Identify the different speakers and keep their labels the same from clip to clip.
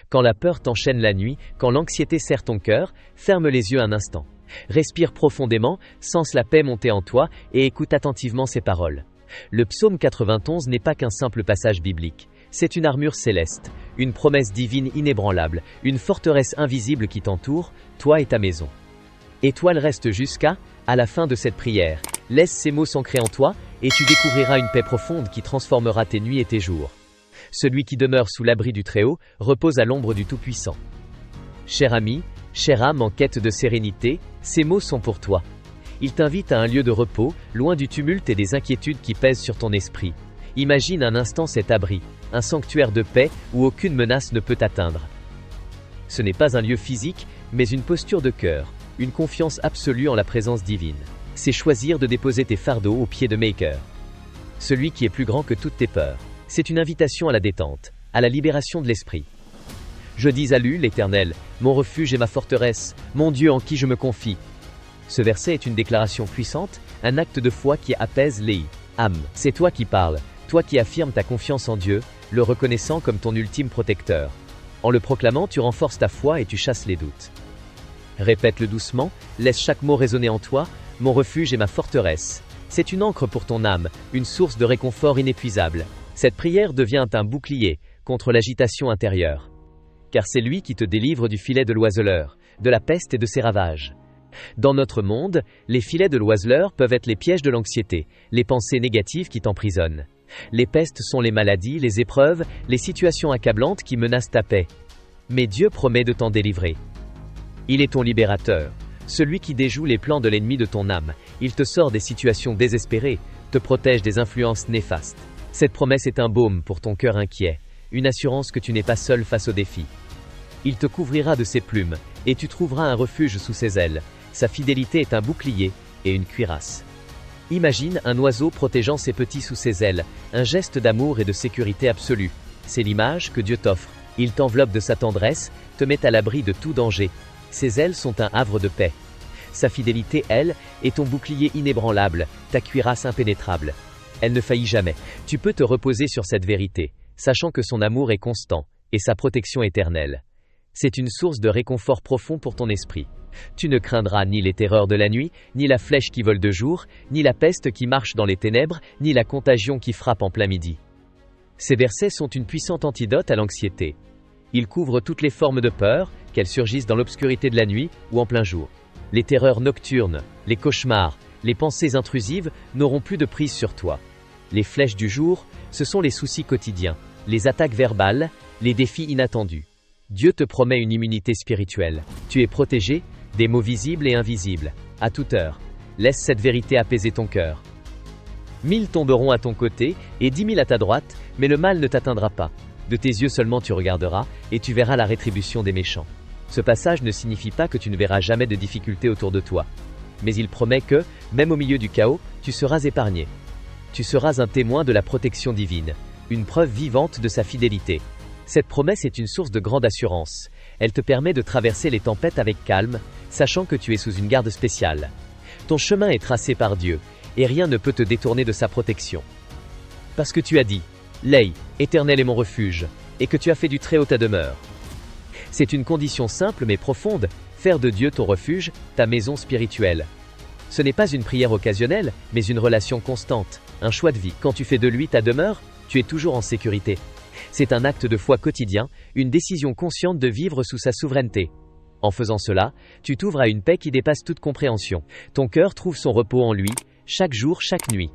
Speaker 1: Quand la peur t'enchaîne la nuit, quand l'anxiété serre ton cœur, ferme les yeux un instant. Respire profondément, sens la paix monter en toi et écoute attentivement ces paroles. Le psaume 91 n'est pas qu'un simple passage biblique. C'est une armure céleste, une promesse divine inébranlable, une forteresse invisible qui t'entoure, toi et ta maison. Et toi le reste jusqu'à la fin de cette prière. Laisse ces mots s'ancrer en toi, et tu découvriras une paix profonde qui transformera tes nuits et tes jours. Celui qui demeure sous l'abri du Très-Haut repose à l'ombre du Tout-Puissant. Cher ami, chère âme en quête de sérénité, ces mots sont pour toi. Ils t'invitent à un lieu de repos, loin du tumulte et des inquiétudes qui pèsent sur ton esprit. Imagine un instant cet abri, un sanctuaire de paix où aucune menace ne peut t'atteindre. Ce n'est pas un lieu physique, mais une posture de cœur, une confiance absolue en la présence divine. C'est choisir de déposer tes fardeaux aux pieds de Maker. Celui qui est plus grand que toutes tes peurs. C'est une invitation à la détente, à la libération de l'esprit. Je dis à lui, l'Éternel, mon refuge et ma forteresse, mon Dieu en qui je me confie. Ce verset est une déclaration puissante, un acte de foi qui apaise les âmes. C'est toi qui parles, toi qui affirmes ta confiance en Dieu, le reconnaissant comme ton ultime protecteur. En le proclamant, tu renforces ta foi et tu chasses les doutes. Répète-le doucement, laisse chaque mot résonner en toi, mon refuge et ma forteresse. C'est une ancre pour ton âme, une source de réconfort inépuisable. Cette prière devient un bouclier contre l'agitation intérieure. Car c'est lui qui te délivre du filet de l'oiseleur, de la peste et de ses ravages. Dans notre monde, les filets de l'oiseleur peuvent être les pièges de l'anxiété, les pensées négatives qui t'emprisonnent. Les pestes sont les maladies, les épreuves, les situations accablantes qui menacent ta paix. Mais Dieu promet de t'en délivrer. Il est ton libérateur, celui qui déjoue les plans de l'ennemi de ton âme. Il te sort des situations désespérées, te protège des influences néfastes. Cette promesse est un baume pour ton cœur inquiet, une assurance que tu n'es pas seul face aux défis. Il te couvrira de ses plumes, et tu trouveras un refuge sous ses ailes. Sa fidélité est un bouclier et une cuirasse. Imagine un oiseau protégeant ses petits sous ses ailes, un geste d'amour et de sécurité absolue. C'est l'image que Dieu t'offre. Il t'enveloppe de sa tendresse, te met à l'abri de tout danger. Ses ailes sont un havre de paix. Sa fidélité, elle, est ton bouclier inébranlable, ta cuirasse impénétrable. Elle ne faillit jamais. Tu peux te reposer sur cette vérité, sachant que son amour est constant, et sa protection éternelle. C'est une source de réconfort profond pour ton esprit. Tu ne craindras ni les terreurs de la nuit, ni la flèche qui vole de jour, ni la peste qui marche dans les ténèbres, ni la contagion qui frappe en plein midi. Ces versets sont une puissante antidote à l'anxiété. Ils couvrent toutes les formes de peur, qu'elles surgissent dans l'obscurité de la nuit ou en plein jour. Les terreurs nocturnes, les cauchemars, les pensées intrusives n'auront plus de prise sur toi. Les flèches du jour, ce sont les soucis quotidiens, les attaques verbales, les défis inattendus. Dieu te promet une immunité spirituelle. Tu es protégé des maux visibles et invisibles, à toute heure. Laisse cette vérité apaiser ton cœur. 1000 tomberont à ton côté et 10 000 à ta droite, mais le mal ne t'atteindra pas. De tes yeux seulement tu regarderas, et tu verras la rétribution des méchants. Ce passage ne signifie pas que tu ne verras jamais de difficultés autour de toi. Mais il promet que, même au milieu du chaos, tu seras épargné. Tu seras un témoin de la protection divine, une preuve vivante de sa fidélité. Cette promesse est une source de grande assurance. Elle te permet de traverser les tempêtes avec calme, sachant que tu es sous une garde spéciale. Ton chemin est tracé par Dieu, et rien ne peut te détourner de sa protection. Parce que tu as dit, « L'Éternel, Éternel est mon refuge », et que tu as fait du Très-Haut ta demeure. C'est une condition simple mais profonde, faire de Dieu ton refuge, ta maison spirituelle. Ce n'est pas une prière occasionnelle, mais une relation constante, un choix de vie. Quand tu fais de lui ta demeure, tu es toujours en sécurité. C'est un acte de foi quotidien, une décision consciente de vivre sous sa souveraineté. En faisant cela, tu t'ouvres à une paix qui dépasse toute compréhension. Ton cœur trouve son repos en lui, chaque jour, chaque nuit.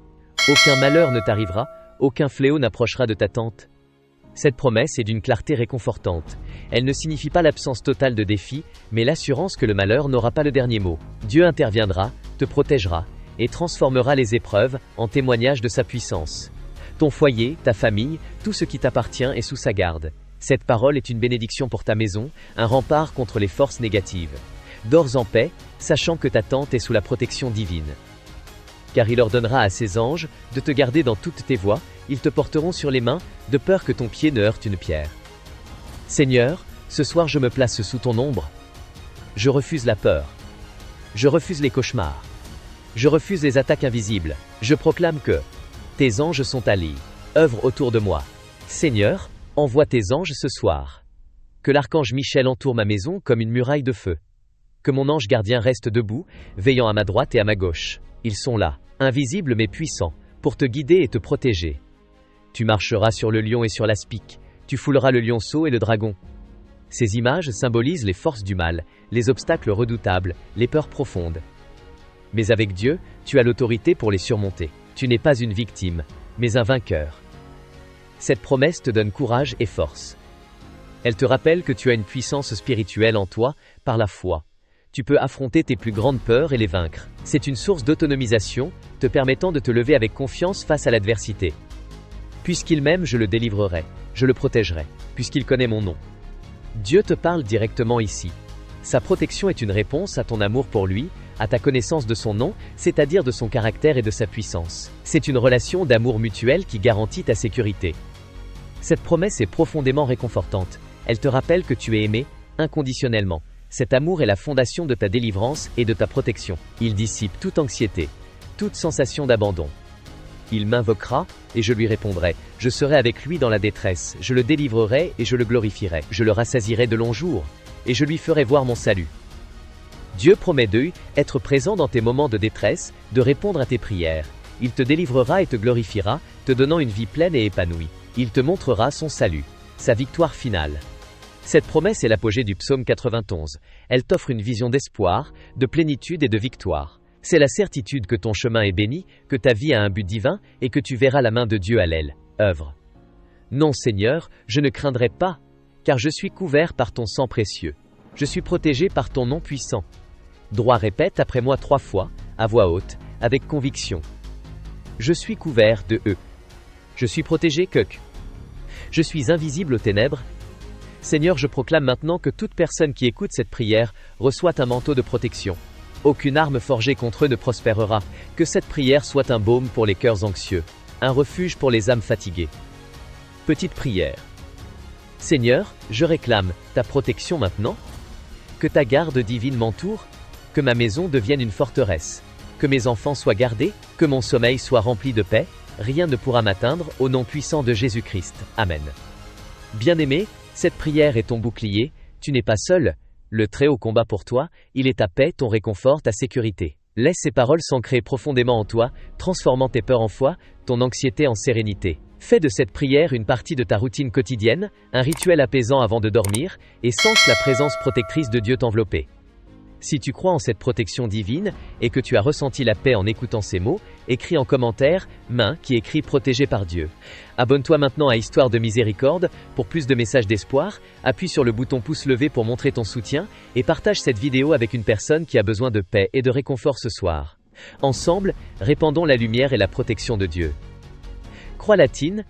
Speaker 1: Aucun malheur ne t'arrivera, aucun fléau n'approchera de ta tente. Cette promesse est d'une clarté réconfortante. Elle ne signifie pas l'absence totale de défis, mais l'assurance que le malheur n'aura pas le dernier mot. Dieu interviendra, te protégera, et transformera les épreuves en témoignage de sa puissance. Ton foyer, ta famille, tout ce qui t'appartient est sous sa garde. Cette parole est une bénédiction pour ta maison, un rempart contre les forces négatives. Dors en paix, sachant que ta tente est sous la protection divine. Car il ordonnera à ses anges de te garder dans toutes tes voies, ils te porteront sur les mains, de peur que ton pied ne heurte une pierre. Seigneur, ce soir je me place sous ton ombre. Je refuse la peur. Je refuse les cauchemars. Je refuse les attaques invisibles. Je proclame que tes anges sont alliés, œuvrent autour de moi. Seigneur, envoie tes anges ce soir. Que l'archange Michel entoure ma maison comme une muraille de feu. Que mon ange gardien reste debout, veillant à ma droite et à ma gauche. Ils sont là, invisibles mais puissants, pour te guider et te protéger. Tu marcheras sur le lion et sur l'aspic, tu fouleras le lionceau et le dragon. Ces images symbolisent les forces du mal, les obstacles redoutables, les peurs profondes. Mais avec Dieu, tu as l'autorité pour les surmonter. Tu n'es pas une victime, mais un vainqueur. Cette promesse te donne courage et force. Elle te rappelle que tu as une puissance spirituelle en toi, par la foi. Tu peux affronter tes plus grandes peurs et les vaincre. C'est une source d'autonomisation, te permettant de te lever avec confiance face à l'adversité. Puisqu'il m'aime, je le délivrerai, je le protégerai, puisqu'il connaît mon nom. Dieu te parle directement ici. Sa protection est une réponse à ton amour pour lui, à ta connaissance de son nom, c'est-à-dire de son caractère et de sa puissance. C'est une relation d'amour mutuel qui garantit ta sécurité. Cette promesse est profondément réconfortante. Elle te rappelle que tu es aimé, inconditionnellement. Cet amour est la fondation de ta délivrance et de ta protection. Il dissipe toute anxiété, toute sensation d'abandon. Il m'invoquera, et je lui répondrai. Je serai avec lui dans la détresse, je le délivrerai et je le glorifierai. Je le rassasierai de longs jours, et je lui ferai voir mon salut. Dieu promet d'être présent dans tes moments de détresse, de répondre à tes prières. Il te délivrera et te glorifiera, te donnant une vie pleine et épanouie. Il te montrera son salut, sa victoire finale. Cette promesse est l'apogée du psaume 91. Elle t'offre une vision d'espoir, de plénitude et de victoire. C'est la certitude que ton chemin est béni, que ta vie a un but divin et que tu verras la main de Dieu à l'œuvre. Non Seigneur, je ne craindrai pas, car je suis couvert par ton sang précieux. Je suis protégé par ton nom puissant. Droit répète après moi 3 fois, à voix haute, avec conviction. Je suis couvert de eux. Je suis protégé que. Je suis invisible aux ténèbres. Seigneur, je proclame maintenant que toute personne qui écoute cette prière reçoit un manteau de protection. Aucune arme forgée contre eux ne prospérera. Que cette prière soit un baume pour les cœurs anxieux, un refuge pour les âmes fatiguées. Petite prière. Seigneur, je réclame ta protection maintenant. Que ta garde divine m'entoure. Que ma maison devienne une forteresse. Que mes enfants soient gardés. Que mon sommeil soit rempli de paix. Rien ne pourra m'atteindre, au nom puissant de Jésus-Christ. Amen. Bien-aimé, cette prière est ton bouclier, tu n'es pas seul, le Très-Haut combat pour toi, il est ta paix, ton réconfort, ta sécurité. Laisse ces paroles s'ancrer profondément en toi, transformant tes peurs en foi, ton anxiété en sérénité. Fais de cette prière une partie de ta routine quotidienne, un rituel apaisant avant de dormir, et sens la présence protectrice de Dieu t'envelopper. Si tu crois en cette protection divine, et que tu as ressenti la paix en écoutant ces mots, écris en commentaire, qui écrit protégé par Dieu. Abonne-toi maintenant à Histoire de Miséricorde, pour plus de messages d'espoir, appuie sur le bouton pouce levé pour montrer ton soutien, et partage cette vidéo avec une personne qui a besoin de paix et de réconfort ce soir. Ensemble, répandons la lumière et la protection de Dieu. Croix latine,